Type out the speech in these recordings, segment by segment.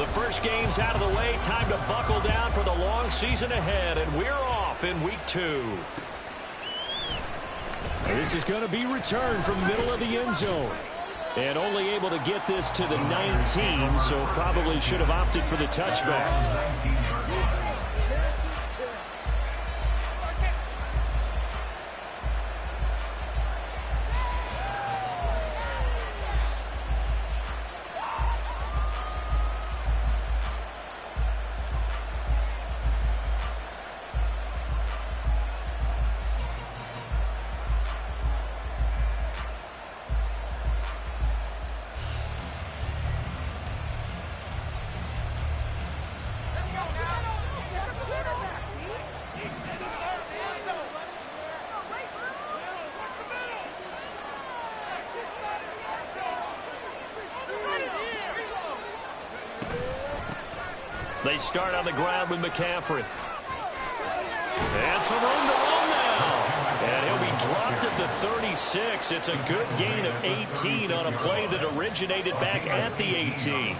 The first game's out of the way. Time to buckle down for the long season ahead, and we're off in week 2. This is going to be returned from middle of the end zone. And only able to get this to the 19, so probably should have opted for the touchback. They start on the ground with McCaffrey. And some room to run now. And he'll be dropped at the 36. It's a good gain of 18 on a play that originated back at the 18.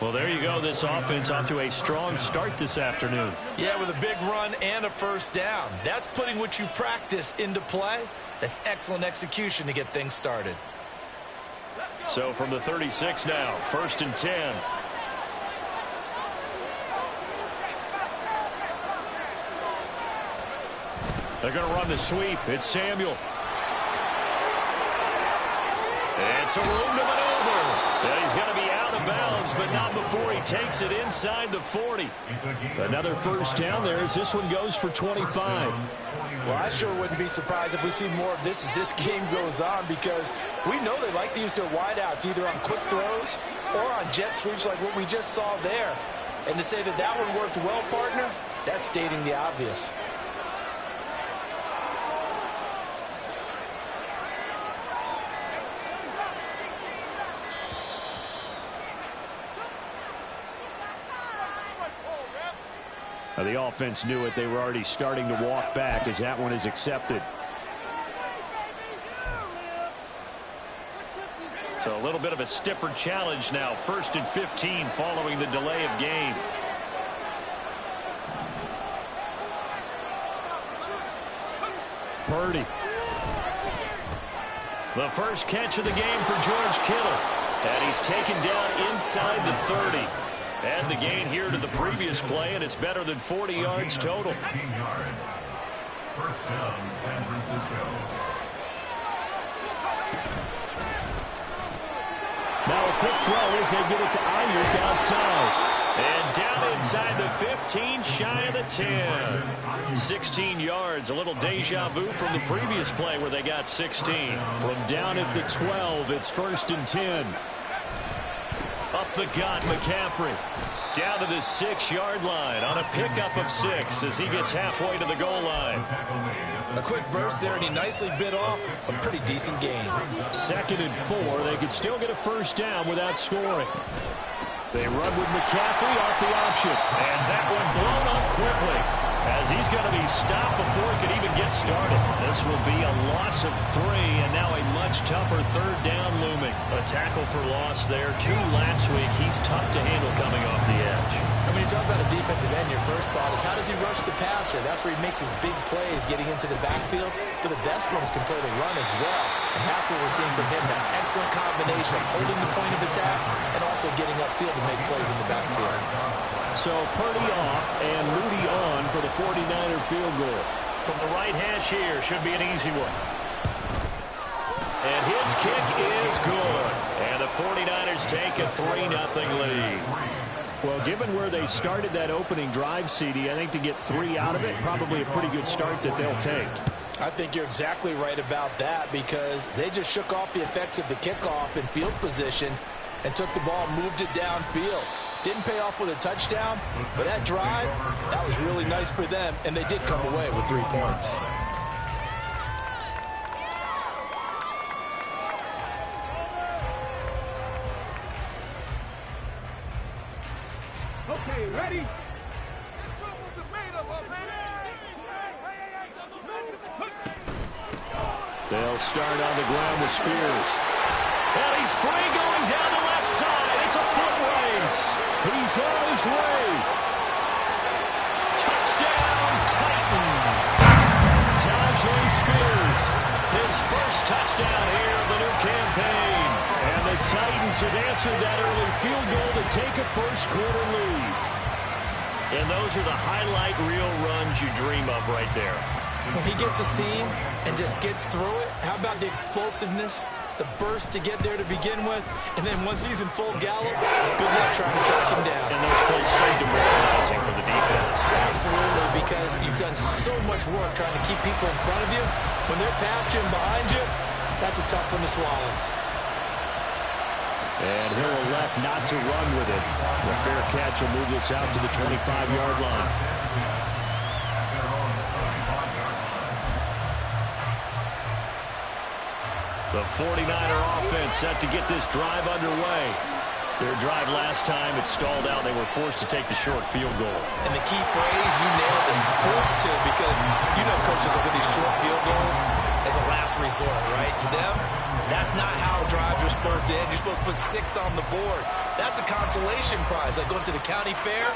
Well, there you go. This offense off to a strong start this afternoon. Yeah, with a big run and a first down. That's putting what you practice into play. That's excellent execution to get things started. So from the 36 now, 1st and 10. They're going to run the sweep. It's Samuel. And some room to maneuver. And he's going to be out of bounds, but not before he takes it inside the 40. Another first down there as this one goes for 25. Well, I sure wouldn't be surprised if we see more of this as this game goes on, because we know they like to use their wideouts either on quick throws or on jet sweeps like what we just saw there. And to say that that one worked well, partner, that's stating the obvious. The offense knew it. They were already starting to walk back as that one is accepted. So a little bit of a stiffer challenge now. 1st and 15 following the delay of game. Purdy. The first catch of the game for George Kittle. And he's taken down inside the 30. And the gain here to the previous play, and it's better than 40 yards total. 15 yards. First down, San Francisco. Now a quick throw as they get it to Ayuk outside. And down inside the 15, shy of the 10. 16 yards, a little deja vu from the previous play where they got 16. From down at the 12, it's 1st and 10. Up the gut, McCaffrey. Down to the 6-yard line on a pickup of 6 as he gets halfway to the goal line. A quick burst there, and he nicely bit off a pretty decent gain. 2nd and 4. They could still get a first down without scoring. They run with McCaffrey off the option. And that one blown up quickly as he's going to be stopped before he could even get started. This will be a loss of 3, and now a much tougher 3rd down looming. A tackle for loss there. 2 last week. He's tough to handle coming off the edge. I mean, you talk about a defensive end, your first thought is how does he rush the passer? That's where he makes his big plays getting into the backfield. But the best ones can play the run as well. And that's what we're seeing from him, that excellent combination of holding the point of attack and also getting upfield to make plays in the backfield. So Purdy off and Moody on for the 49er field goal. From the right hash here, should be an easy one. And his kick is good. And the 49ers take a 3-0 lead. Well, given where they started that opening drive, CD, I think to get 3 out of it, probably a pretty good start that they'll take. I think you're exactly right about that, because they just shook off the effects of the kickoff in field position and took the ball and moved it downfield. Didn't pay off with a touchdown, but that drive, that was really nice for them, and they did come away with 3 points. Okay, ready? They'll start on the ground with Spears. And he's free going down the left side. It's a foot race. touchdown here of the new campaign. And the Titans have answered that early field goal to take a first-quarter lead. And those are the highlight reel runs you dream of right there. When he gets a seam and just gets through it, how about the explosiveness, the burst to get there to begin with, and then once he's in full gallop, good luck trying to track him down. And those plays so demoralizing for the defense. Absolutely, because you've done so much work trying to keep people in front of you. When they're past you and behind you, that's a tough one to swallow. And he'll elect not to run with it. The fair catch will move this out to the 25-yard line. The 49er offense set to get this drive underway. Their drive last time, it stalled out. They were forced to take the short field goal. And the key phrase, you nailed it, forced to, because you know coaches look at these short field goals as a last resort, right? To them, that's not how drives are supposed to end. You're supposed to put 6 on the board. That's a consolation prize. Like going to the county fair,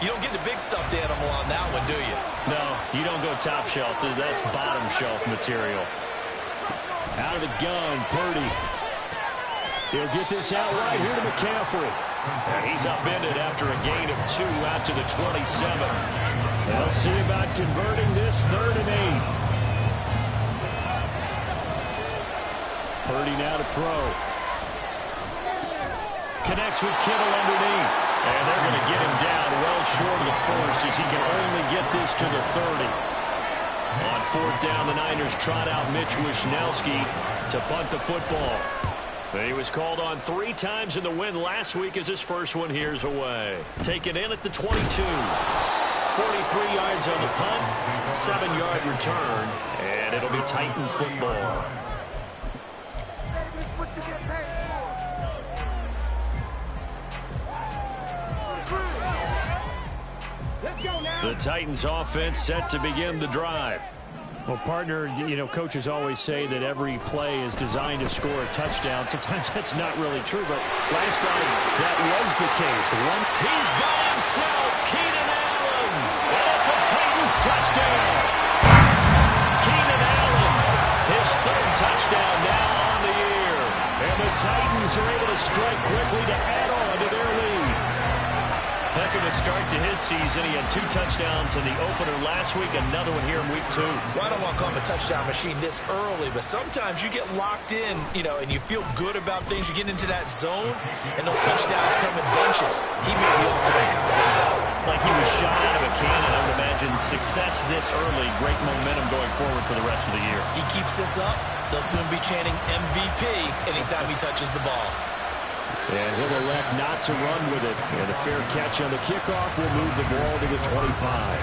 you don't get the big stuffed animal on that one, do you? No, you don't go top shelf. That's bottom shelf material. Out of the gun, Purdy. He'll get this out right here to McCaffrey. And he's upended after a gain of 2 out to the 27. They'll see about converting this 3rd and 8. Purdy now to throw. Connects with Kittle underneath. And they're going to get him down well short of the first as he can only get this to the 30. On 4th down, the Niners trot out Mitch Wishnowski to punt the football. He was called on 3 times in the win last week as his first one here's away. Taken in at the 22. 43 yards on the punt, 7-yard return, and it'll be Titan football. The Titans offense set to begin the drive. Well, partner, you know, coaches always say that every play is designed to score a touchdown. Sometimes that's not really true, but last time that was the case. He's by himself, Keenan Allen, and it's a Titans touchdown. Keenan Allen, his 3rd touchdown now on the year. And the Titans are able to strike quickly to add on to their lead. Heck of a start to his season. He had 2 touchdowns in the opener last week, another one here in week 2. Well, I don't want to call him a touchdown machine this early, but sometimes you get locked in, you know, and you feel good about things. You get into that zone, and those touchdowns come in bunches. He may be up to that kind of stuff. Like he was shot out of a cannon. I would imagine success this early, great momentum going forward for the rest of the year. He keeps this up, they'll soon be chanting MVP anytime he touches the ball. And he'll elect not to run with it. And a fair catch on the kickoff will move the ball to the 25.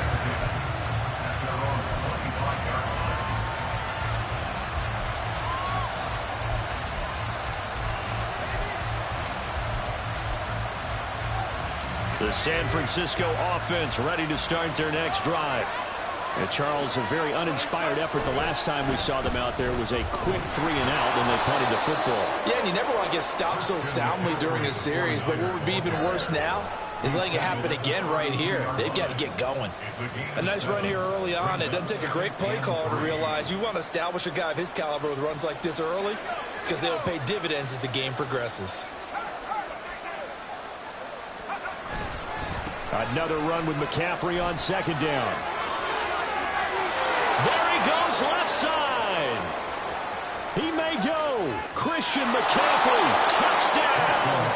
The San Francisco offense ready to start their next drive. And Charles, a very uninspired effort the last time we saw them out there was a quick 3-and-out when they punted the football. Yeah, and you never want to get stopped so soundly during a series, but what would be even worse now is letting it happen again right here. They've got to get going. A nice run here early on. It doesn't take a great play caller to realize you want to establish a guy of his caliber with runs like this early because they'll pay dividends as the game progresses. Another run with McCaffrey on 2nd down. There he goes left side. He may go. Christian McCaffrey. Touchdown.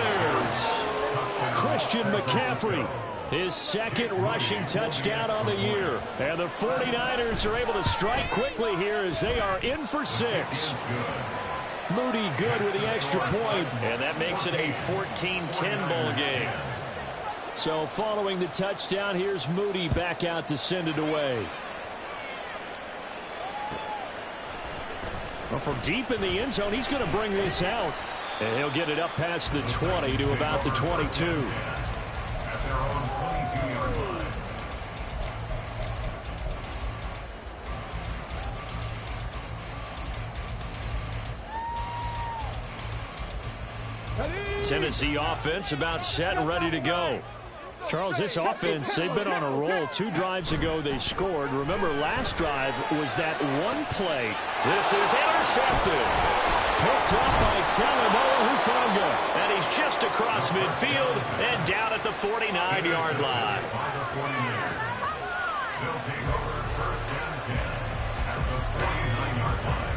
49ers. Christian McCaffrey. His 2nd rushing touchdown on the year. And the 49ers are able to strike quickly here as they are in for 6. Moody good with the extra point. And that makes it a 14-10 ball game. So following the touchdown, here's Moody back out to send it away. Well, from deep in the end zone, he's going to bring this out. And he'll get it up past the 20 to about the 22. At their own 22-yard line. Tennessee offense about set and ready to go. Charles, this offense, they've been on a roll. 2 drives ago they scored. Remember, last drive was that one play. This is intercepted. Picked off by Talanoa Hufanga. And he's just across midfield and down at the 49-yard line. They'll take over first and 10 at the 49-yard line.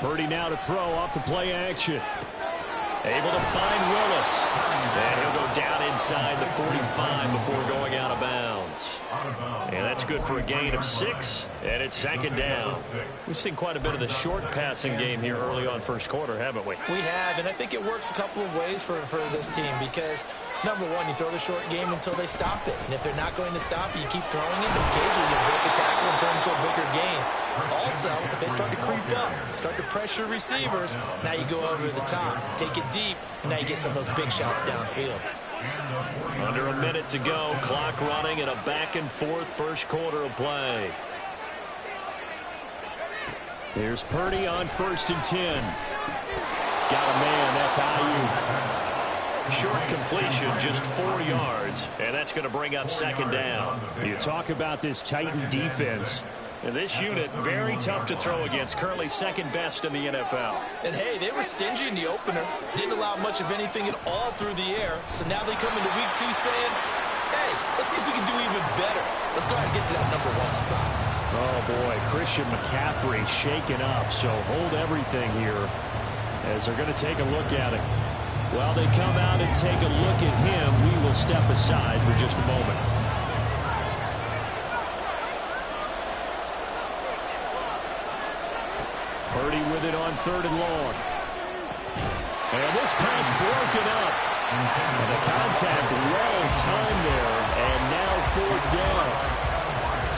Purdy now to throw off the play action. Able to find Willis. And he'll go down inside the 45 before going out of bounds. And that's good for a gain of 6. And it's second down. We've seen quite a bit of the short passing game here early on first quarter, haven't we? We have, and I think it works a couple of ways for this team because, number one, you throw the short game until they stop it. And if they're not going to stop it, you keep throwing it. And occasionally you break a tackle and turn into a bigger gain. Also, if they start to creep up, start to pressure receivers, now you go over the top, take it deep, and now you get some of those big shots downfield. Under a minute to go, clock running, and a back-and-forth first quarter of play. Here's Purdy on 1st and 10. Got a man, that's Ayuk. Short completion, just 4 yards, and that's going to bring up second down. You talk about this Titan defense. And this unit, very tough to throw against, currently second best in the NFL. And, hey, they were stingy in the opener, didn't allow much of anything at all through the air. So now they come into week 2 saying, hey, let's see if we can do even better. Let's go ahead and get to that number 1 spot. Oh, boy, Christian McCaffrey shaken up, so hold everything here as they're going to take a look at it. While they come out and take a look at him, we will step aside for just a moment. Purdy with it on 3rd and long. And this pass broken up. And the contact well timed there. And now 4th down.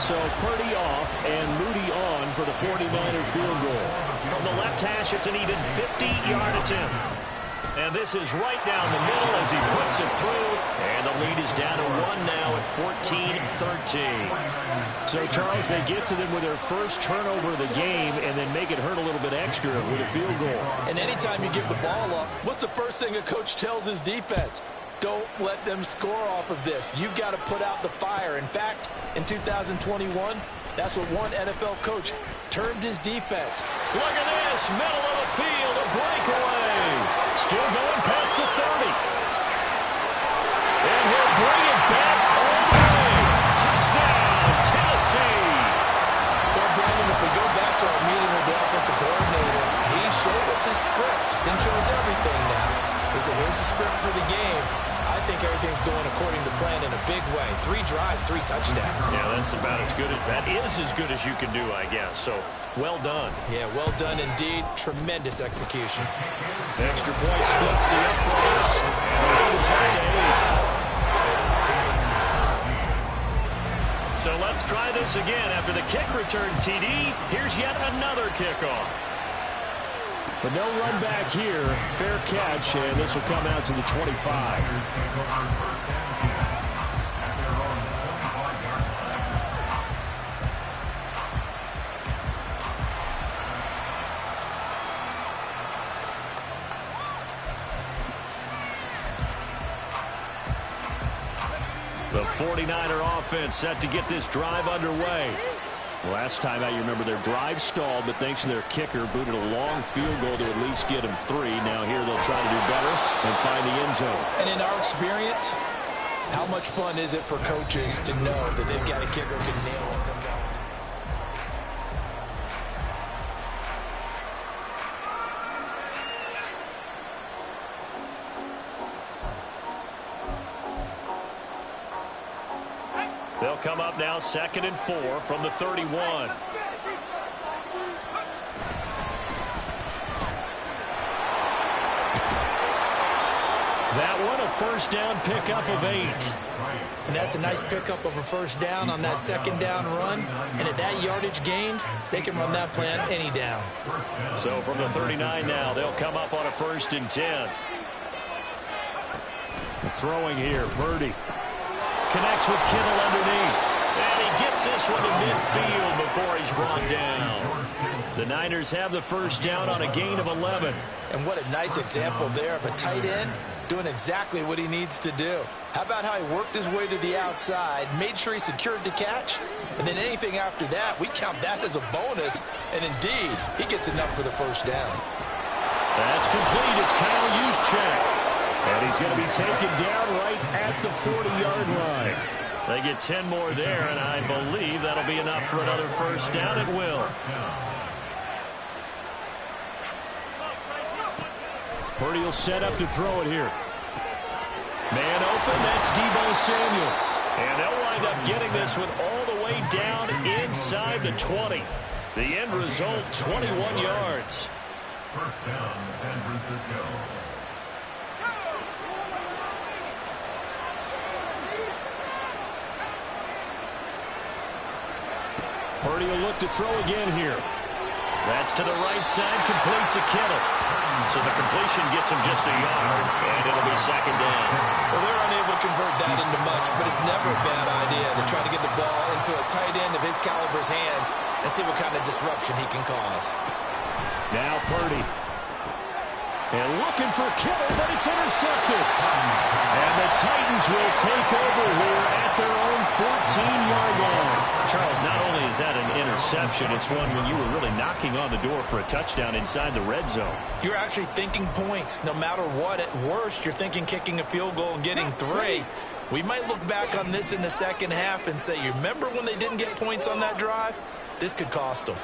So Purdy off and Moody on for the 49er field goal. From the left hash, it's an even 50-yard attempt. And this is right down the middle as he puts it through. And the lead is down to 1 now at 14-13. So, Charles, they get to them with their first turnover of the game and then make it hurt a little bit extra with a field goal. And anytime you give the ball up, what's the first thing a coach tells his defense? Don't let them score off of this. You've got to put out the fire. In fact, in 2021, that's what one NFL coach termed his defense. Look at this, middle of the field, a breakaway. Still going past the 30. And he'll bring it back all the way. Touchdown, Tennessee. Well, Brandon, if we go back to our meeting with the offensive coordinator, he showed us his script. Didn't show us everything now. He said, here's the script for the game. I think everything's going according to plan in a big way. 3 drives, 3 touchdowns. Yeah, that's about as good as, that is as good as you can do, I guess. So, well done. Yeah, well done indeed. Tremendous execution. Extra point splits the uprights. And it's up to 8. So let's try this again. After the kick return, TD, here's yet another kickoff. But no run back here. Fair catch, and this will come out to the 25. The 49er offense set to get this drive underway. Last time out, you remember their drive stalled, but thanks to their kicker, booted a long field goal to at least get them 3. Now here they'll try to do better and find the end zone. And in our experience, how much fun is it for coaches to know that they've got a kicker who can nail what comes out? They'll come up now 2nd and 4 from the 31. That one a first down pickup of 8. And that's a nice pickup of a first down on that 2nd down run. And at that yardage gained, they can run that plan any down. So from the 39 now, they'll come up on a 1st and 10. Throwing here, Purdy. Connects with Kittle underneath. And he gets this one to midfield before he's brought down. The Niners have the first down on a gain of 11. And what a nice example there of a tight end doing exactly what he needs to do. How about how he worked his way to the outside, made sure he secured the catch, and then anything after that, we count that as a bonus. And indeed, he gets enough for the first down. That's complete. It's Kyle Juszczyk. And he's going to be taken down right at the 40-yard line. They get 10 more there, and I believe that'll be enough for another first down. It will. Purdy will set up to throw it here. Man open, that's Deebo Samuel. And they'll wind up getting this with all the way down inside the 20. The end result, 21 yards. First down, San Francisco. Purdy will look to throw again here. That's to the right side, complete to Kittle. So the completion gets him just a yard, and it'll be second down. Well, they're unable to convert that into much, but it's never a bad idea to try to get the ball into a tight end of his caliber's hands and see what kind of disruption he can cause. Now Purdy. And looking for Kittle, but it's intercepted. And the Titans will take over here at their own 14-yard line. Charles, not only is that an interception, it's one when you were really knocking on the door for a touchdown inside the red zone. You're actually thinking points. No matter what, at worst, you're thinking kicking a field goal and getting 3. We might look back on this in the second half and say, you remember when they didn't get points on that drive? This could cost them.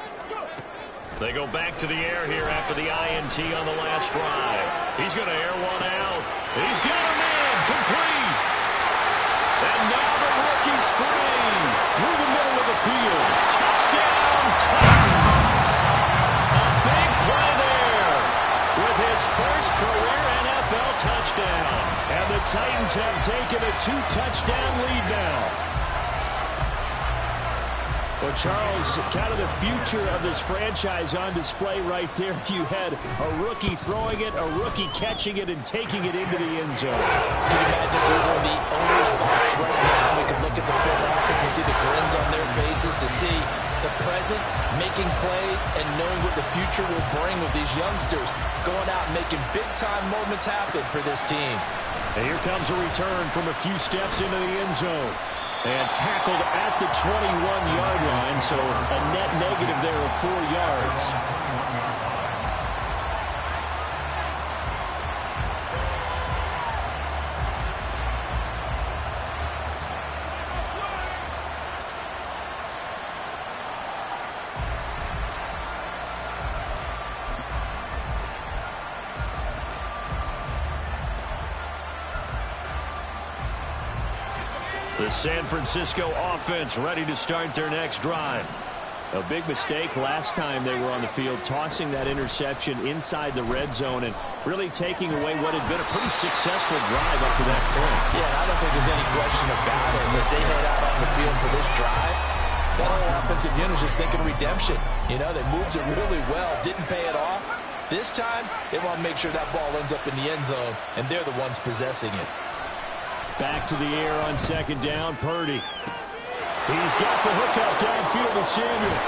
They go back to the air here after the INT on the last drive. He's going to air one out. He's got a man complete. And now the rookie's free through the middle of the field. Touchdown, Titans. A big play there with his first career NFL touchdown. And the Titans have taken a 2-touchdown lead now. Well, Charles, kind of the future of this franchise on display right there. You had a rookie throwing it, a rookie catching it, and taking it into the end zone. Can you imagine if we were in the owner's box right now? We could look at the front office and see the grins on their faces, to see the present making plays and knowing what the future will bring with these youngsters going out and making big-time moments happen for this team. And here comes a return from a few steps into the end zone. And tackled at the 21-yard line, so a net negative there of 4 yards. The San Francisco offense ready to start their next drive. A big mistake last time they were on the field, tossing that interception inside the red zone and really taking away what had been a pretty successful drive up to that point. Yeah, I don't think there's any question about it. As they head out on the field for this drive, that whole offensive unit is just thinking redemption. You know, they moved it really well, didn't pay it off. This time, they want to make sure that ball ends up in the end zone, and they're the ones possessing it. Back to the air on second down, Purdy. He's got the hookup downfield to Samuel.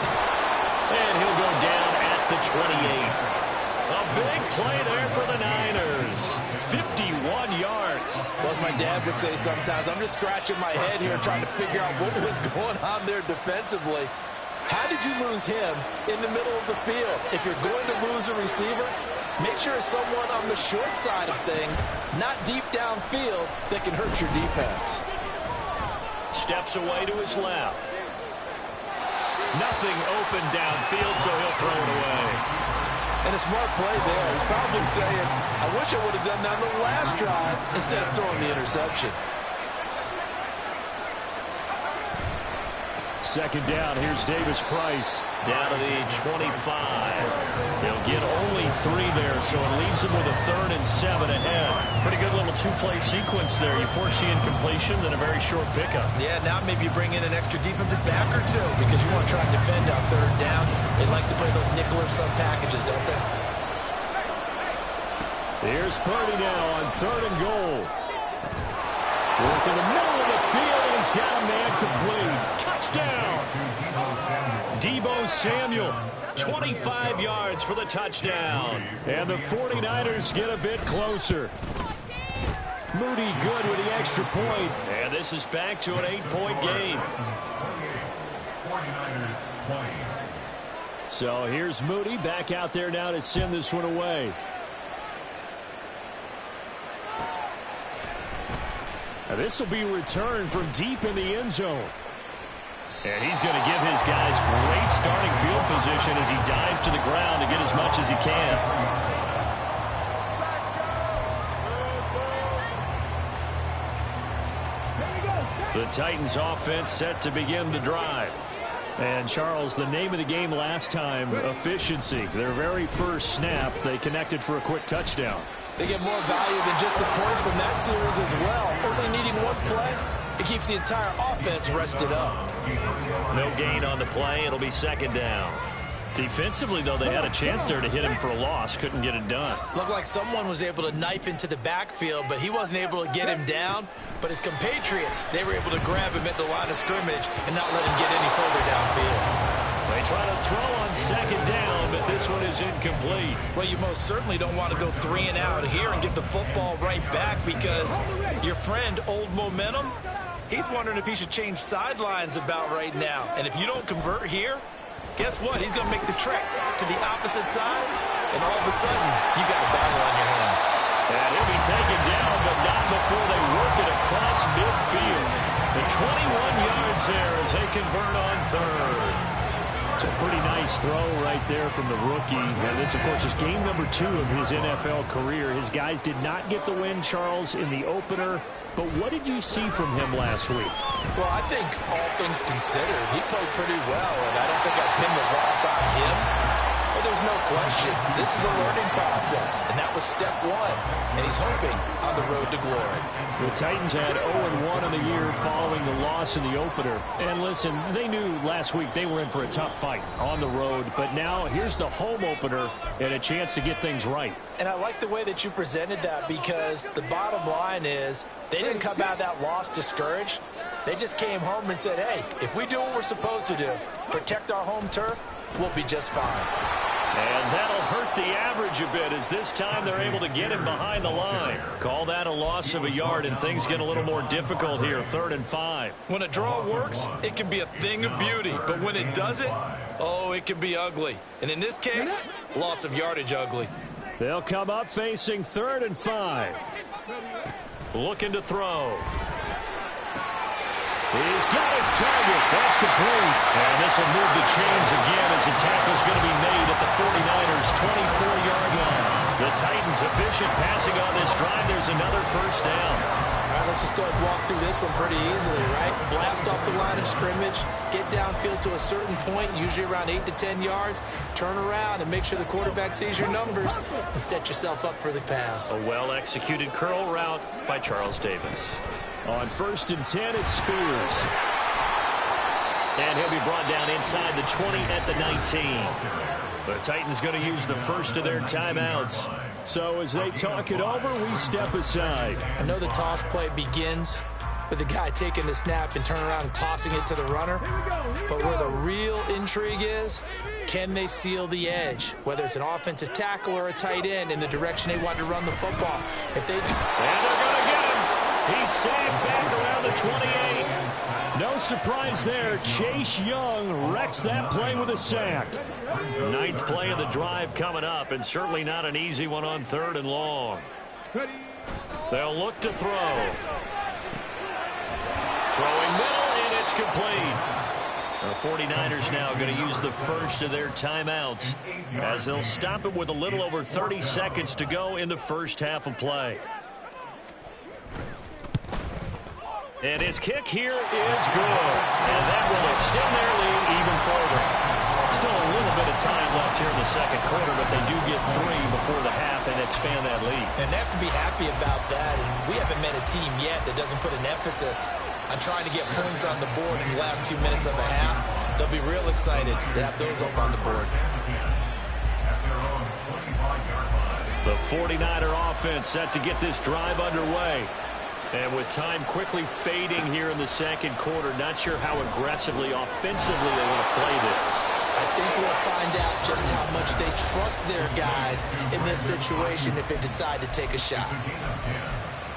And he'll go down at the 28. A big play there for the Niners. 51 yards. Well, as my dad would say sometimes, I'm just scratching my head here trying to figure out what was going on there defensively. How did you lose him in the middle of the field? If you're going to lose a receiver, make sure it's someone on the short side of things, not deep downfield, that can hurt your defense. Steps away to his left. Nothing open downfield, so he'll throw it away. And a smart play there. He's probably saying, I wish I would have done that on the last drive instead of throwing the interception. Second down, here's Davis Price. Down to the 25. They'll get only 3 there, so it leaves them with a 3rd and 7 ahead. Pretty good little 2-play sequence there. You force the incompletion, then a very short pickup. Yeah, now maybe you bring in an extra defensive back or 2 because you want to try and defend on 3rd down. They like to play those nickel or sub packages, don't they? Here's Purdy now on 3rd and goal. Work in the middle of the field, and he's got a man complete. Touchdown! Deebo Samuel. 25 yards for the touchdown. And the 49ers get a bit closer. Moody good with the extra point. And this is back to an 8-point game. 49ers 20. So here's Moody back out there now to send this one away. Now this will be returned from deep in the end zone. And he's going to give his guys great starting field position as he dives to the ground to get as much as he can. The Titans offense set to begin the drive. And, Charles, the name of the game last time, efficiency. Their very first snap, they connected for a quick touchdown. They get more value than just the points from that series as well. Only needing one play, it keeps the entire offense rested up. No gain on the play. It'll be second down. Defensively, though, they had a chance there to hit him for a loss. Couldn't get it done. Looked like someone was able to knife into the backfield, but he wasn't able to get him down. But his compatriots, they were able to grab him at the line of scrimmage and not let him get any further downfield. They try to throw on second down, but this one is incomplete. Well, you most certainly don't want to go 3 and out here and get the football right back because your friend, Old Momentum, he's wondering if he should change sidelines about right now. And if you don't convert here, guess what? He's going to make the trek to the opposite side, and all of a sudden, you got a battle on your hands. And he'll be taken down, but not before they work it across midfield. The 21 yards there as they convert on third. It's a pretty nice throw right there from the rookie. And this, of course, is game number 2 of his NFL career. His guys did not get the win, Charles, in the opener. But what did you see from him last week? Well, I think all things considered, he played pretty well, and I don't think I pinned the loss on him. But there's no question, this is a learning process, and that was step 1, and he's hoping on the road to glory. The Titans had 0-1 in the year following the loss in the opener. And listen, they knew last week they were in for a tough fight on the road, but now here's the home opener and a chance to get things right. And I like the way that you presented that because the bottom line is they didn't come out of that loss discouraged. They just came home and said, hey, if we do what we're supposed to do, protect our home turf, we'll be just fine. And that'll hurt the average a bit as this time they're able to get him behind the line. Call that a loss of a yard, and things get a little more difficult here, 3rd and 5. When a draw works, it can be a thing of beauty. But when it doesn't, oh, it can be ugly. And in this case, loss of yardage ugly. They'll come up facing 3rd and 5. Looking to throw. He's got his target. That's complete. And this will move the chains again as the tackle's going to be made at the 49ers' 24-yard line. The Titans efficient passing on this drive. There's another first down. All right, let's just go ahead and walk through this one pretty easily, right? Blast off the line of scrimmage, get downfield to a certain point, usually around 8 to 10 yards, turn around and make sure the quarterback sees your numbers and set yourself up for the pass. A well-executed curl route by Charles Davis. On 1st and 10, it's Spears. And he'll be brought down inside the 20 at the 19. The Titans going to use the first of their timeouts. So as they talk it over, we step aside. I know the toss play begins with the guy taking the snap and turning around and tossing it to the runner. But where the real intrigue is, can they seal the edge? Whether it's an offensive tackle or a tight end in the direction they want to run the football. If they do, and they're going to get him. He's sagged back around the 28. No surprise there. Chase Young wrecks that play with a sack. 9th play of the drive coming up, and certainly not an easy one on 3rd and long. They'll look to throw. Throwing middle, and it's complete. The 49ers now going to use the first of their timeouts as they'll stop it with a little over 30 seconds to go in the first half of play. And his kick here is good. And that will extend their lead even further. Still a little bit of time left here in the second quarter, but they do get 3 before the half and expand that lead. And they have to be happy about that. And we haven't met a team yet that doesn't put an emphasis on trying to get points on the board in the last 2 minutes of a half. They'll be real excited to have those up on the board. The 49er offense set to get this drive underway. And with time quickly fading here in the second quarter, not sure how aggressively, offensively they want to play this. I think we'll find out just how much they trust their guys in this situation if they decide to take a shot.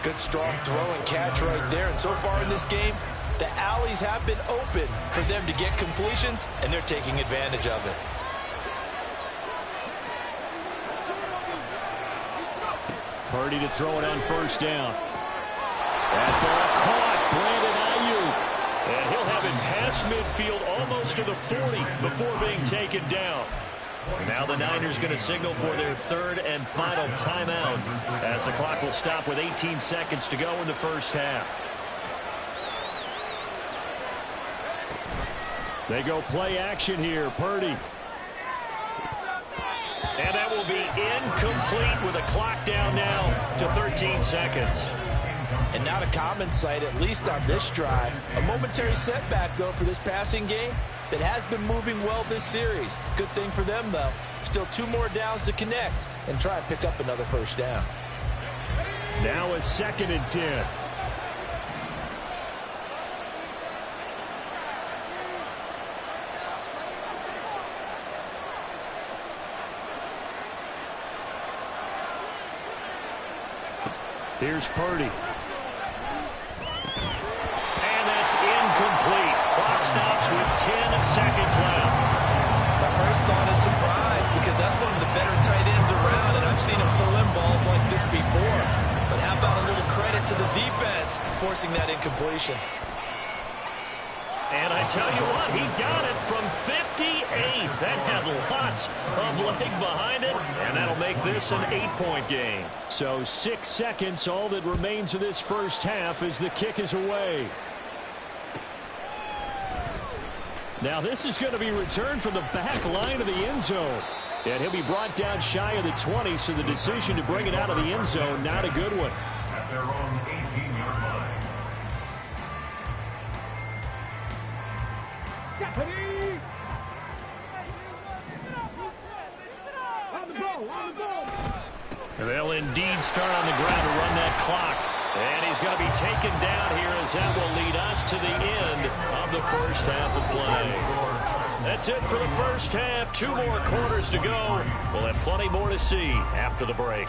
Good strong throw and catch right there. And so far in this game, the alleys have been open for them to get completions, and they're taking advantage of it. Purdy to throw it on first down. That ball caught. Brandon Ayuk. And he'll have it past midfield almost to the 40 before being taken down. Now the Niners going to signal for their third and final timeout as the clock will stop with 18 seconds to go in the first half. They go play action here. Purdy. And that will be incomplete with a clock down now to 13 seconds. And not a common sight, at least on this drive. A momentary setback, though, for this passing game that has been moving well this series. Good thing for them, though. Still 2 more downs to connect and try and pick up another first down. Now a 2nd and 10. Here's Purdy. And that's incomplete. Clock stops with 10 seconds left. My first thought is surprise, because that's one of the better tight ends around, and I've seen him pull in balls like this before. But how about a little credit to the defense forcing that incompletion? And I tell you what, he got it from 58. That had lots of leg behind it, and that'll make this an 8-point game. So 6 seconds, all that remains of this first half as the kick is away. Now this is going to be returned from the back line of the end zone. And he'll be brought down shy of the 20, so the decision to bring it out of the end zone, not a good one. At their own 18-yard line. They'll indeed start on the ground to run that clock. And he's going to be taken down here as that will lead us to the end of the first half of play. That's it for the first half. 2 more quarters to go. We'll have plenty more to see after the break.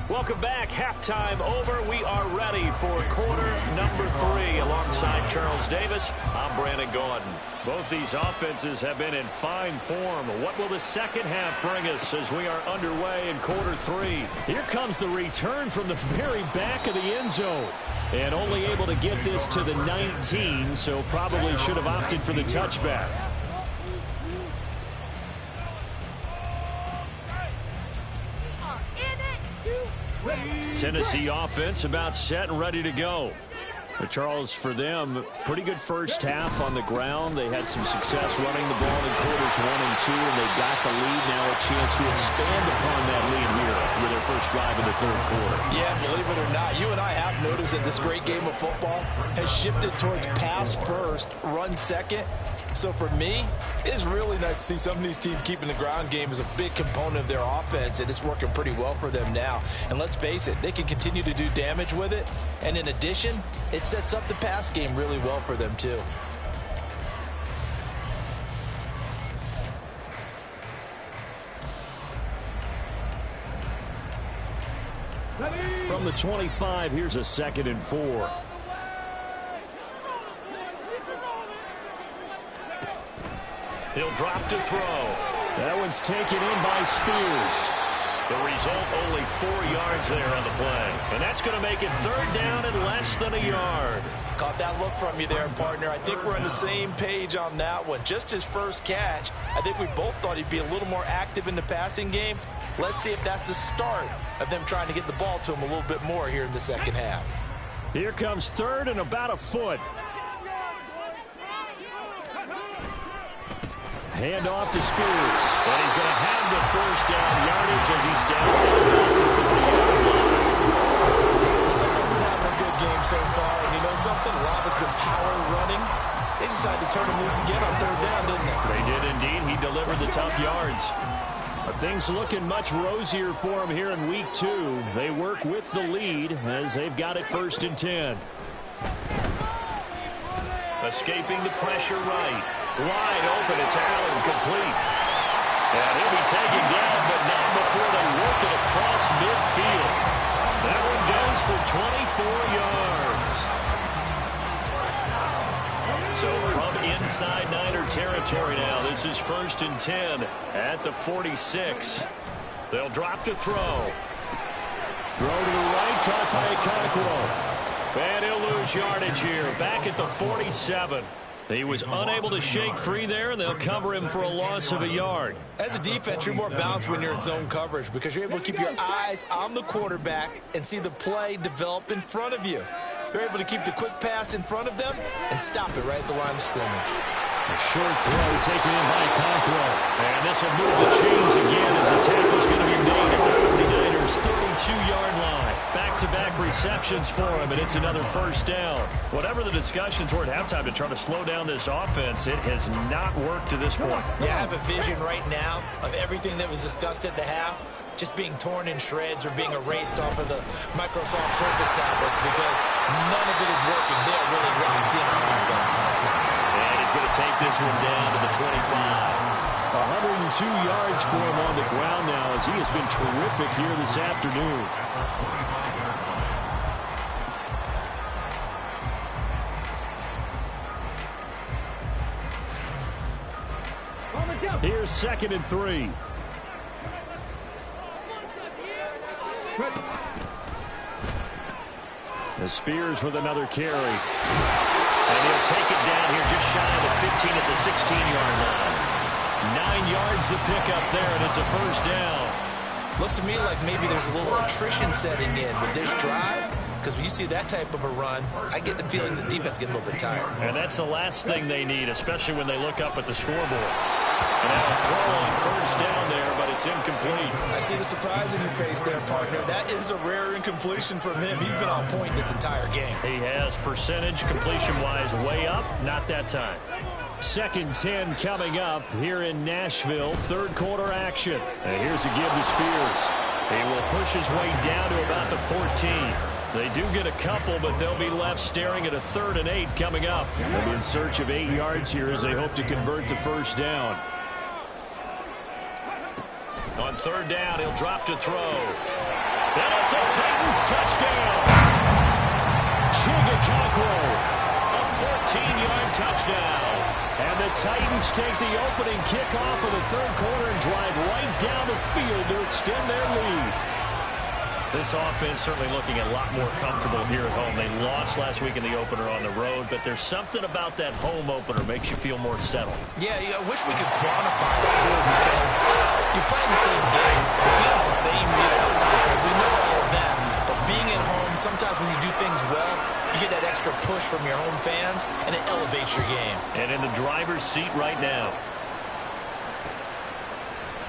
Welcome back. Halftime over. We are ready for quarter number 3. Alongside Charles Davis, I'm Brandon Gaudin. Both these offenses have been in fine form. What will the second half bring us as we are underway in quarter 3? Here comes the return from the very back of the end zone. And only able to get this to the 19, so probably should have opted for the touchback. Tennessee offense about set and ready to go. But Charles, for them, pretty good first half on the ground. They had some success running the ball in quarters 1 and 2, and they got the lead. Now a chance to expand upon that lead here with their first drive in the third quarter. Yeah, believe it or not, you and I have noticed that this great game of football has shifted towards pass first, run second. So for me, it's really nice to see some of these teams keeping the ground game as a big component of their offense, and it's working pretty well for them now. And let's face it, they can continue to do damage with it. And in addition, it sets up the pass game really well for them too. From the 25, here's a 2nd and 4. He'll drop to throw. That one's taken in by Spears. The result, only 4 yards there on the play. And that's going to make it third down and less than a yard. Caught that look from you there, partner. I think we're on the same page on that one. Just his first catch. I think we both thought he'd be a little more active in the passing game. Let's see if that's the start of them trying to get the ball to him a little bit more here in the second half. Here comes third and about a foot. Hand off to Spears. And he's going to have the first down yardage as he's down. Someone's been having a good game so far. And you know something? A lot has been power running. They decided to turn him loose again on third down, didn't they? They did indeed. He delivered the tough yards. I Things looking much rosier for them here in week 2. They work with the lead as they've got it 1st and 10. Escaping the pressure right. Wide open. It's Allen, complete. And he'll be taken down, but not before they work it across midfield. That one goes for 24 yards. So from inside Niner territory now, this is 1st and 10 at the 46. They'll drop to throw. Throw to the right, caught by Okonkwo. And he'll lose yardage here, back at the 47. He was unable to shake free there, and they'll cover him for a loss of a yard. As a defense, you're more balanced when you're in zone coverage because you're able to keep your eyes on the quarterback and see the play develop in front of you. They're able to keep the quick pass in front of them and stop it right at the line of scrimmage. A short throw taken in by Okonkwo. And this will move the chains again as the tackle's going to be made at the 49ers' 32-yard line. Back-to-back receptions for him, and it's another 1st down. Whatever the discussions were at halftime to try to slow down this offense, it has not worked to this point. Yeah, I have a vision right now of everything that was discussed at the half just being torn in shreds or being erased off of the Microsoft Surface tablets because none of it is working. They are really locked in on offense. And he's going to take this one down to the 25. 102 yards for him on the ground now as he has been terrific here this afternoon. Here's 2nd and 3. The Spears with another carry. And he'll take it down here just shy of the 15 at the 16-yard line. 9 yards the pickup there, and it's a 1st down. Looks to me like maybe there's a little attrition setting in with this drive. Because when you see that type of a run, I get the feeling the defense gets a little bit tired. And that's the last thing they need, especially when they look up at the scoreboard. And now a throw on 1st down there, but it's incomplete. I see the surprise in your face there, partner. That is a rare incompletion from him. He's been on point this entire game. He has percentage completion-wise way up, not that time. 2nd 10 coming up here in Nashville. 3rd quarter action. And here's a give to Spears. He will push his way down to about the 14. They do get a couple, but they'll be left staring at a 3rd and 8 coming up. They'll be in search of 8 yards here as they hope to convert the 1st down. On 3rd down, he'll drop to throw. And it's a Titans touchdown. Okonkwo, a 14-yard touchdown. And the Titans take the opening kickoff of the 3rd quarter and drive right down the field to extend their lead. This offense certainly looking a lot more comfortable here at home. They lost last week in the opener on the road, but there's something about that home opener makes you feel more settled. Yeah, I wish we could quantify it, too, because you're playing the same game. The field's the same size. We know all of that. But being at home, sometimes when you do things well, you get that extra push from your home fans, and it elevates your game. And in the driver's seat right now.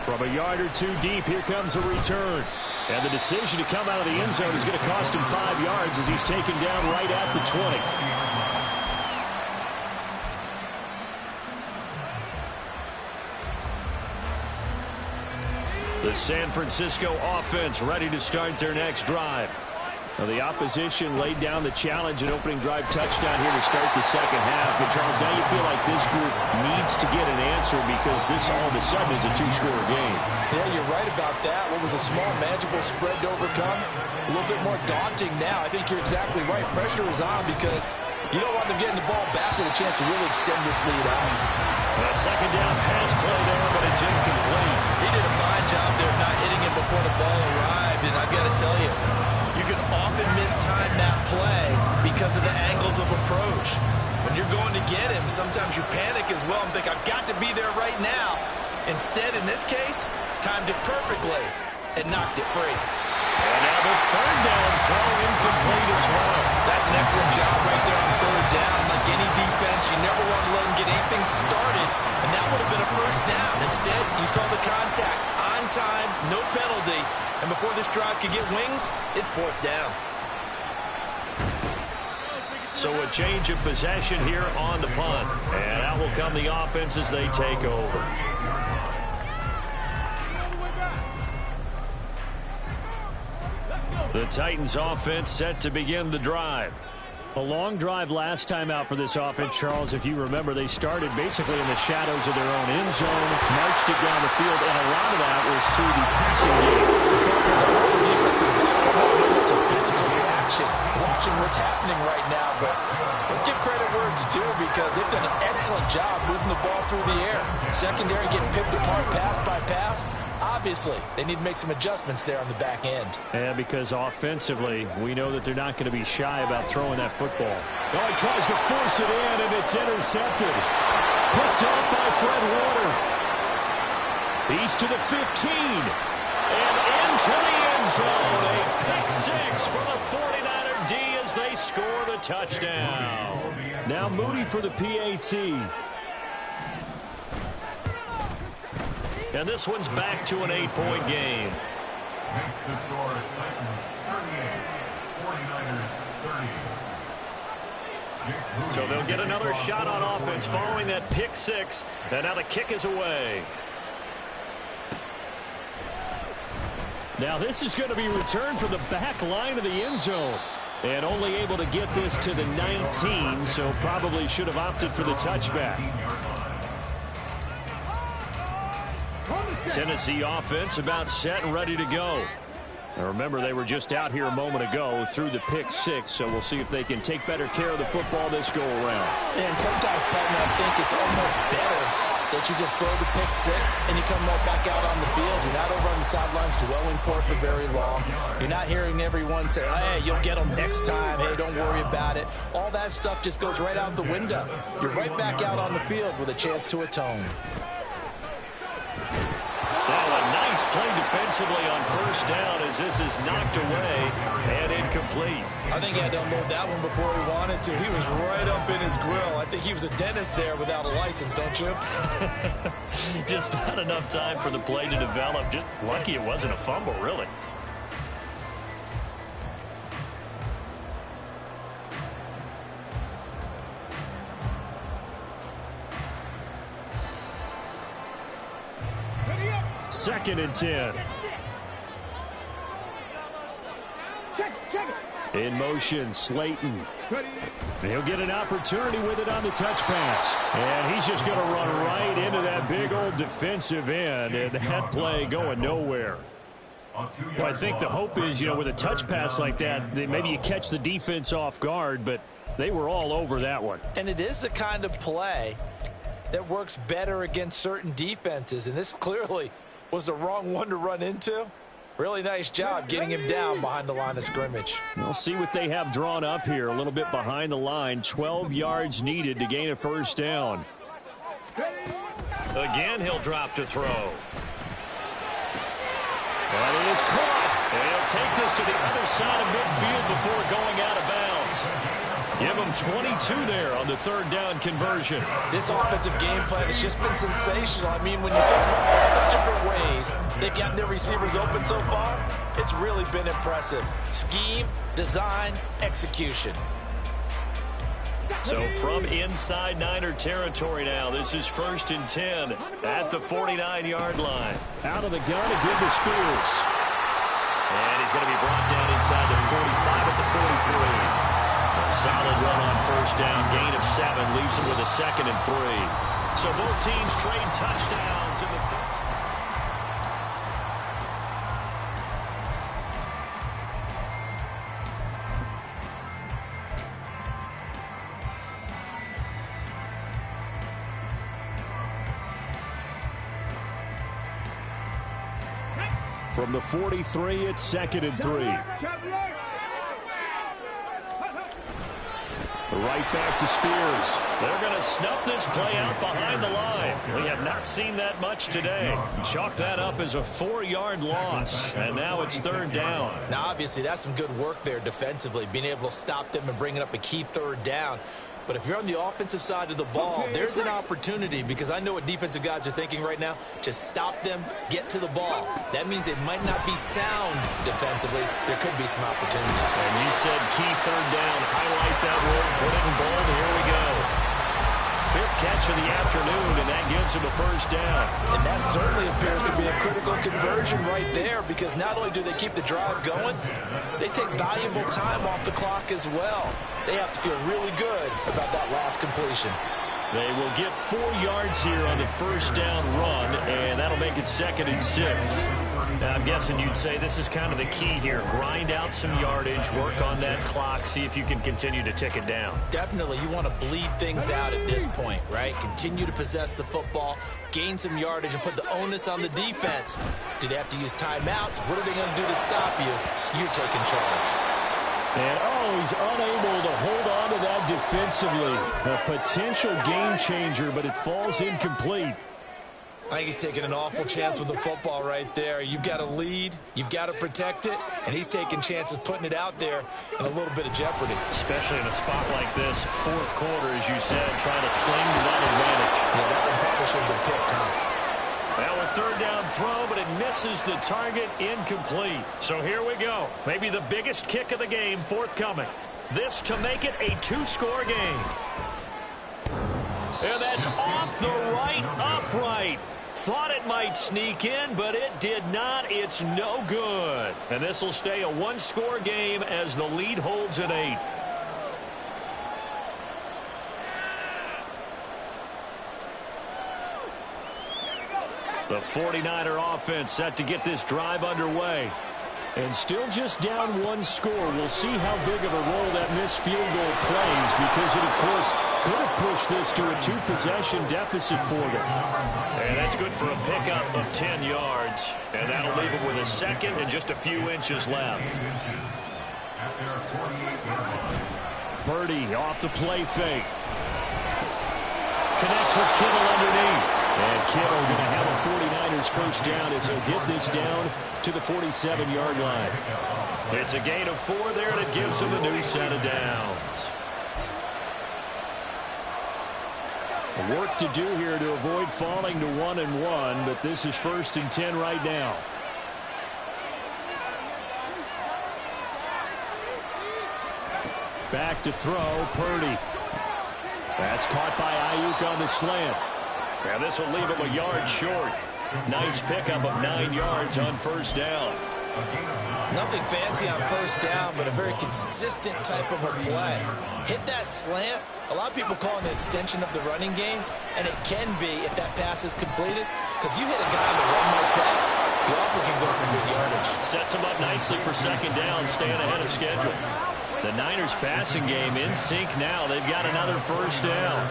From a yard or 2 deep, here comes a return. And the decision to come out of the end zone is going to cost him 5 yards as he's taken down right at the 20. The San Francisco offense ready to start their next drive. Now the opposition laid down the challenge and opening drive touchdown here to start the 2nd half. But Charles, now you feel like this group needs to get an answer because this all of a sudden is a 2-score game. Yeah, you're right about that. What was a small, magical spread to overcome? A little bit more daunting now. I think you're exactly right. Pressure is on because you don't want them getting the ball back with a chance to really extend this lead out. A 2nd down pass play there, but it's incomplete. He did a fine job there of not hitting it before the ball arrived, and I've got to tell you, you can often mistime that play because of the angles of approach. When you're going to get him, sometimes you panic as well and think, I've got to be there right now. Instead, in this case, timed it perfectly and knocked it free. And now the 3rd down throw incomplete as well. That's an excellent job right there on 3rd down. Like any defense, you never want to let them get anything started, and that would have been a 1st down. Instead, you saw the contact on time, no penalty, and before this drive could get wings, it's 4th down. So a change of possession here on the punt. And out will come the offense as they take over. The Titans offense set to begin the drive. A long drive last time out for this offense, Charles. If you remember, they started basically in the shadows of their own end zone, marched it down the field, and a lot of that was through the passing game. It's a physical reaction, watching what's happening right now, but let's give credit where it's due because they've done an excellent job moving the ball through the air. Secondary getting picked apart pass by pass. Obviously, they need to make some adjustments there on the back end. Yeah, because offensively, we know that they're not going to be shy about throwing that football. Oh, he tries to force it in, and it's intercepted. Picked off by Fred Warner. He's to the 15. And into the end zone. A pick six for the 49er D as they score the touchdown. Now Moody for the PAT. And this one's back to an 8-point game. Makes the score Titans 38, 49ers 30. So they'll get another shot on offense following that pick six. And now the kick is away. Now this is going to be returned from the back line of the end zone. And only able to get this to the 19, so probably should have opted for the touchback. Tennessee offense about set and ready to go. Now remember, they were just out here a moment ago through the pick six, so we'll see if they can take better care of the football this go around. And sometimes, partner, I think it's almost better that you just throw the pick six and you come right back out on the field. You're not over on the sidelines dwelling for it for very long. You're not hearing everyone say, hey, you'll get them next time. Hey, don't worry about it. All that stuff just goes right out the window. You're right back out on the field with a chance to atone. Play defensively on first down as this is knocked away and incomplete. I think he had to unload that one before he wanted to. He was right up in his grill. I think he was a dentist there without a license, don't you? Just not enough time for the play to develop. Just lucky it wasn't a fumble, really. Second and 10. In motion, Slayton. He'll get an opportunity with it on the touch pass. And he's just going to run right into that big old defensive end. And that play going nowhere. Well, I think the hope is, with a touch pass like that, maybe you catch the defense off guard, but they were all over that one. And it is the kind of play that works better against certain defenses. And this clearly was the wrong one to run into. Really nice job getting him down behind the line of scrimmage. We'll see what they have drawn up here. A little bit behind the line. 12 yards needed to gain a first down. Again, he'll drop to throw. And it is caught. And he'll take this to the other side of midfield before going out of bounds. Give him 22 there on the third down conversion. This offensive game plan has just been sensational. I mean, when you think about all the different ways they've gotten their receivers open so far, it's really been impressive. Scheme, design, execution. So from inside Niner territory now, this is 1st and 10 at the 49-yard line. Out of the gun to give to Spears. And he's going to be brought down inside the 45 at the 43. A solid run on first down, gain of 7, leaves him with a 2nd and 3. So both teams trade touchdowns in the third. From the 43, it's 2nd and 3. Right back to Spears. They're going to snuff this play out behind the line. We have not seen that much today. Chalk that up as a 4-yard loss. And now it's 3rd down. Now, obviously, that's some good work there defensively, being able to stop them and bringing up a key 3rd down. But if you're on the offensive side of the ball, there's an opportunity, because I know what defensive guys are thinking right now. Just stop them, get to the ball. That means they might not be sound defensively. There could be some opportunities. And you said key 3rd down. Highlight that word, put it in bold. Here we go. fifth catch of the afternoon, and that gets him a first down. And that certainly appears to be a critical conversion right there, because not only do they keep the drive going, they take valuable time off the clock as well. They have to feel really good about that last completion. They will get 4 yards here on the first down run, and that'll make it 2nd and 6. Now, I'm guessing you'd say this is kind of the key here. Grind out some yardage, work on that clock, see if you can continue to tick it down. Definitely, you want to bleed things out at this point, right? Continue to possess the football, gain some yardage, and put the onus on the defense. Do they have to use timeouts? What are they going to do to stop you? You're taking charge. And, he's unable to hold on to that defensively. A potential game changer, but it falls incomplete. I think he's taking an awful chance with the football right there. You've got to lead, you've got to protect it, and he's taking chances putting it out there in a little bit of jeopardy. Especially in a spot like this, 4th quarter, as you said, trying to cling to that advantage. Yeah, that one probably should have been picked, huh? Now a 3rd down throw, but it misses the target, incomplete. So here we go. Maybe the biggest kick of the game forthcoming. This to make it a 2-score game. And that's off the right upright. Thought it might sneak in, but it did not. It's no good. And this will stay a 1-score game as the lead holds at 8. The 49er offense set to get this drive underway. And still just down 1 score. We'll see how big of a role that missed field goal plays, because it, of course, could have pushed this to a 2-possession deficit for them. And that's good for a pickup of 10 yards. And that'll leave them with a 2nd and just a few inches left. Purdy off the play fake. Connects with Kittle underneath. And Kittle going to have a 49ers first down as he'll get this down to the 47-yard line. It's a gain of 4 there, and it gives him a new set of downs. Work to do here to avoid falling to 1-1, but this is 1st and 10 right now. Back to throw, Purdy. That's caught by Ayuk on the slant. Now this will leave him a yard short. Nice pickup of 9 yards on first down. Nothing fancy on first down, but a very consistent type of a play. Hit that slant. A lot of people call it an extension of the running game, and it can be if that pass is completed, because you hit a guy on the run like that, the offer can go for big yardage. Sets him up nicely for 2nd down, staying ahead of schedule. The Niners passing game in sync now. They've got another first down.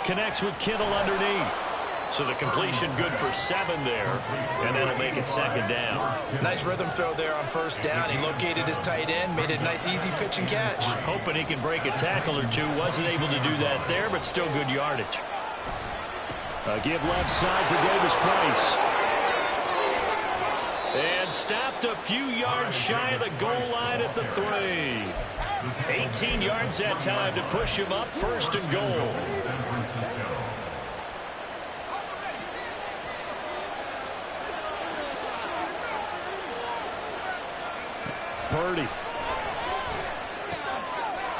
Connects with Kittle underneath. So the completion good for 7 there. And that'll make it 2nd down. Nice rhythm throw there on first down. He located his tight end, made it a nice easy pitch and catch. Hoping he can break a tackle or two. Wasn't able to do that there, but still good yardage. A give left side for Davis Price. And stopped a few yards shy of the goal line at the 3. 18 yards that time to push him up, 1st and goal. Purdy.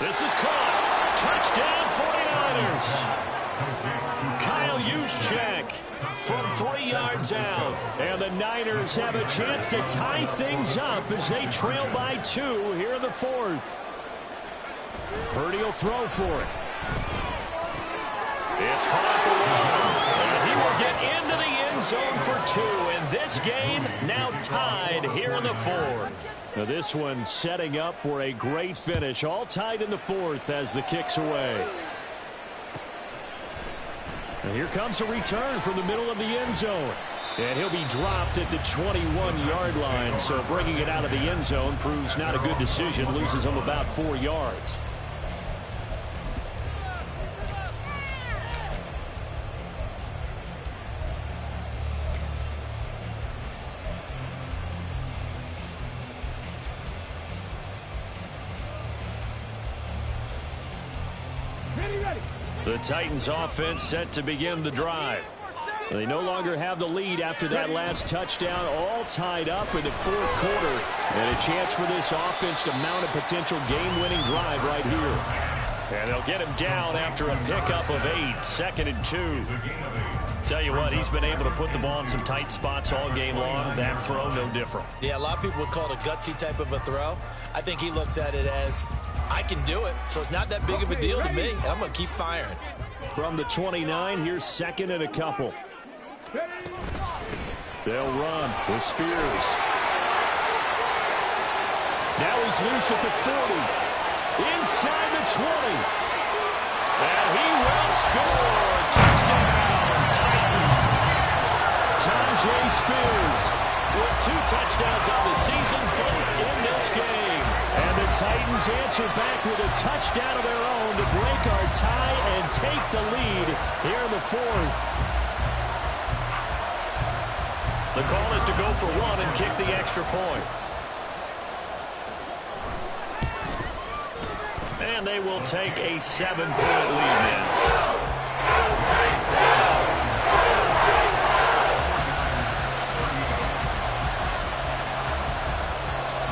This is caught. Touchdown 49ers. Kyle Juszczyk from 3 yards out. And the Niners have a chance to tie things up as they trail by 2 here in the 4th. Purdy will throw for it. It's caught at the 1. And he will get into the end zone for 2. And this game now tied here in the 4th. Now this one setting up for a great finish. All tied in the 4th as the kick's away. And here comes a return from the middle of the end zone. And he'll be dropped at the 21-yard line. So bringing it out of the end zone proves not a good decision. Loses him about 4 yards. The Titans offense set to begin the drive. They no longer have the lead after that last touchdown, all tied up in the fourth quarter. And a chance for this offense to mount a potential game-winning drive right here. And they'll get him down after a pickup of 8, 2nd and 2. Tell you what, he's been able to put the ball in some tight spots all game long. That throw, no different. Yeah, a lot of people would call it a gutsy type of a throw. I think he looks at it as, I can do it, so it's not that big of a deal to me, and I'm going to keep firing. From the 29, here's 2nd and a couple. They'll run with Spears. Now he's loose at the 40. Inside the 20. And he will score. Touchdown, Titans. Tajay Spears with 2 touchdowns on the season, both in this game. And the Titans answer back with a touchdown of their own to break our tie and take the lead here in the 4th. The call is to go for 1 and kick the extra point. And they will take a 7-point lead then.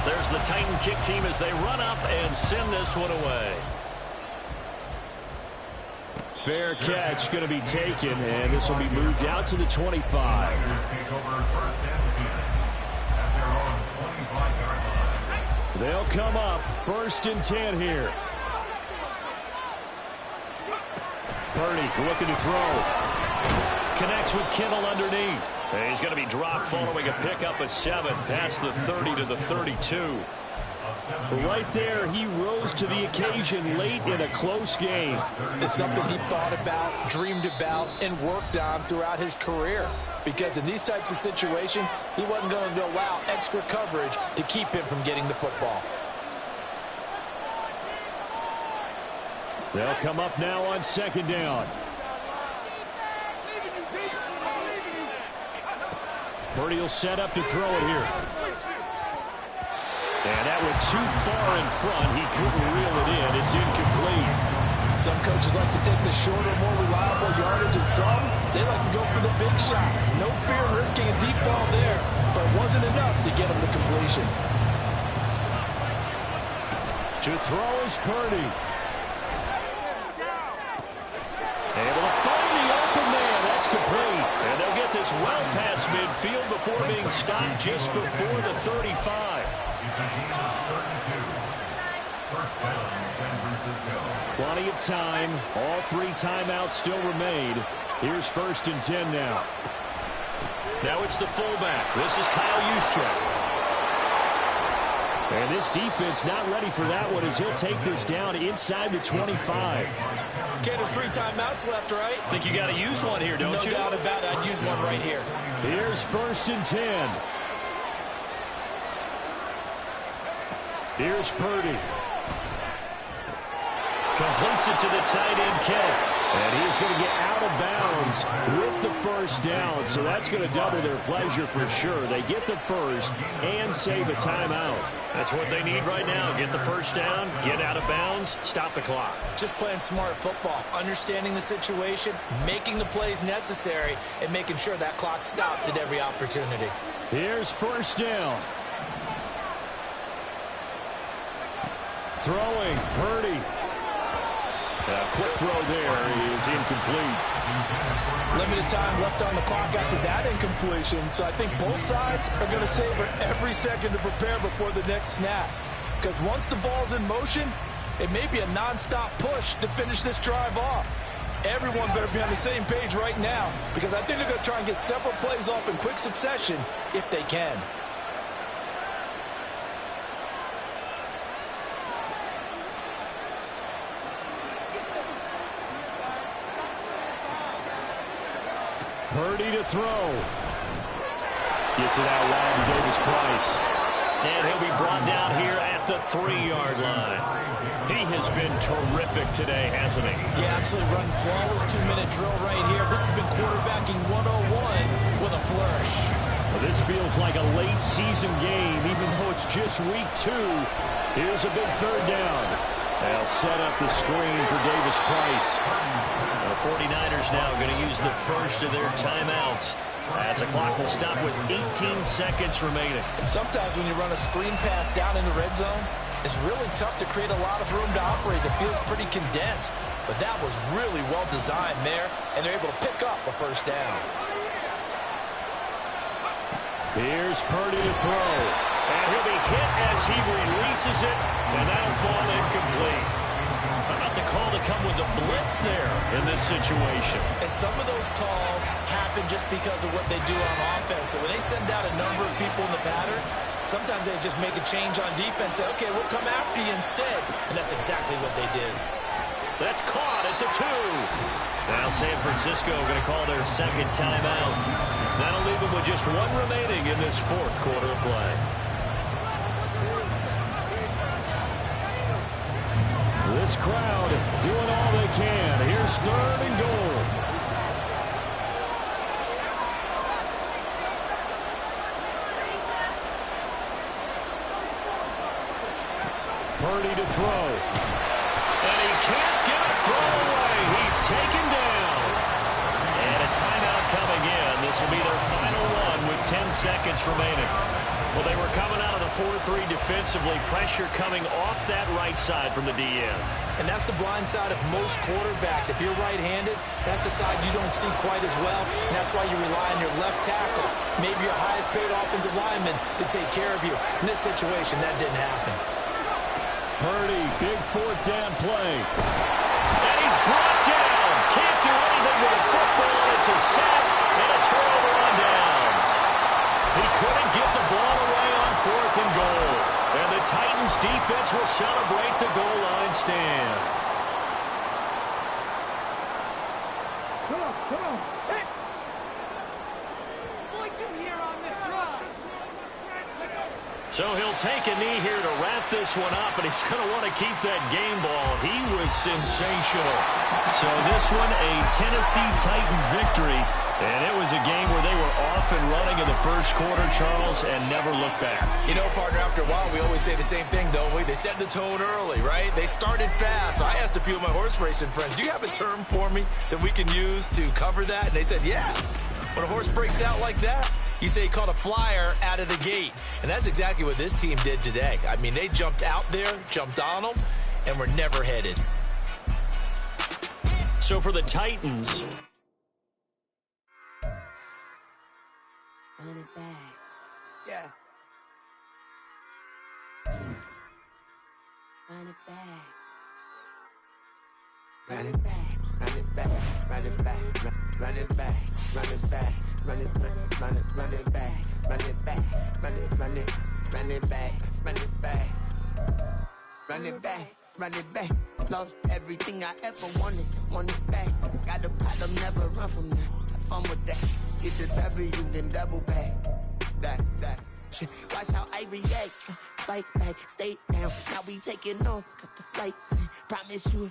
There's the Titan kick team as they run up and send this one away. Fair catch going to be taken, and this will be moved out to the 25. They'll come up 1st and 10 here. Purdy looking to throw. Connects with Kittle underneath. And he's going to be dropped following a pickup of 7 past the 30 to the 32. Right there, he rose to the occasion late in a close game. It's something he thought about, dreamed about, and worked on throughout his career. Because in these types of situations, he wasn't going to go out extra coverage to keep him from getting the football. They'll come up now on 2nd down. Purdy will set up to throw it here. And that went too far in front. He couldn't reel it in. It's incomplete. Some coaches like to take the shorter, more reliable yardage, and some, they like to go for the big shot. No fear in risking a deep ball there, but it wasn't enough to get him the completion. To throw is Purdy. Able to find the open man. That's complete. And they'll get this well past midfield before being stopped just before the 35. Plenty of time. All 3 timeouts still remain. Here's 1st and 10 now. Now it's the fullback. This is Kyle Juszczyk. And this defense not ready for that one as he'll take this down inside the 25. Okay, there's 3 timeouts left, right? Think you got to use one here, don't you? No doubt about it. I'd use one right here. Here's 1st and 10. Here's Purdy. Completes it to the tight end, Kittle. And he's going to get out of bounds with the 1st down. So that's going to double their pleasure for sure. They get the 1st and save a timeout. That's what they need right now. Get the 1st down, get out of bounds, stop the clock. Just playing smart football, understanding the situation, making the plays necessary, and making sure that clock stops at every opportunity. Here's 1st down. Throwing, Purdy. A quick throw there is incomplete. Limited time left on the clock after that incompletion, so I think both sides are going to savor every second to prepare before the next snap. Because once the ball's in motion, it may be a non-stop push to finish this drive off. Everyone better be on the same page right now, because I think they're going to try and get several plays off in quick succession if they can. Purdy to throw. Gets it out wide to Davis-Price. And he'll be brought down here at the 3-yard line. He has been terrific today, hasn't he? Yeah, absolutely. Run flawless 2-minute drill right here. This has been quarterbacking 101 with a flourish. Well, this feels like a late season game, even though it's just week 2. Here's a big 3rd down. They'll set up the screen for Davis Price. The 49ers now going to use the first of their timeouts as the clock will stop with 18 seconds remaining. And sometimes when you run a screen pass down in the red zone, it's really tough to create a lot of room to operate. The field's pretty condensed, but that was really well designed there, and they're able to pick up a first down. Here's Purdy to throw. And he'll be hit as he releases it, and that'll fall incomplete. How about the call to come with a blitz there in this situation? And some of those calls happen just because of what they do on offense. So when they send out a number of people in the pattern, sometimes they just make a change on defense, say, okay, we'll come after you instead. And that's exactly what they did. That's caught at the 2. Now San Francisco going to call their second timeout. That'll leave them with just one remaining in this fourth quarter of play. This crowd doing all they can. Here's 3rd and goal. Purdy to throw. And he can't get a throw away. He's taken down. And a timeout coming in. This will be their final one with 10 seconds remaining. Well, they were coming out of the 4-3 defensively. Pressure coming off that right side from the DN. And that's the blind side of most quarterbacks. If you're right-handed, that's the side you don't see quite as well. And that's why you rely on your left tackle, maybe your highest-paid offensive lineman, to take care of you. In this situation, that didn't happen. Purdy, big 4th down play. And he's brought down. Can't do anything with a football. It's a sack and a turnover on downs. He couldn't get the ball away on 4th and goal. And the Titans defense will celebrate the goal line stand. Come on. Hey. Like him here on this run. So he'll take a knee here to wrap this one up, and he's going to want to keep that game ball. He was sensational. So this one, a Tennessee Titan victory. And it was a game where they were off and running in the first quarter, Charles, and never looked back. You know, partner, after a while, we always say the same thing, don't we? They set the tone early, right? They started fast. So I asked a few of my horse racing friends, do you have a term for me that we can use to cover that? And they said, yeah. When a horse breaks out like that, you say he caught a flyer out of the gate. And that's exactly what this team did today. I mean, they jumped out there, jumped on them, and were never headed. So for the Titans... Run it back. Yeah. Run it back. Run it back. Run it back. Run it back. Run it back. Run it back. Run it back. Run it back. Run it back. Run it back. Run it back. Run it back. Run it back. Run it back. Lost everything I ever wanted. Want it back. Got a problem, never run from that. Have fun with that. Get the W, then double back. That. Shit. Watch how I react. Fight back, stay down. Now we taking off. Got the flight. Promise you.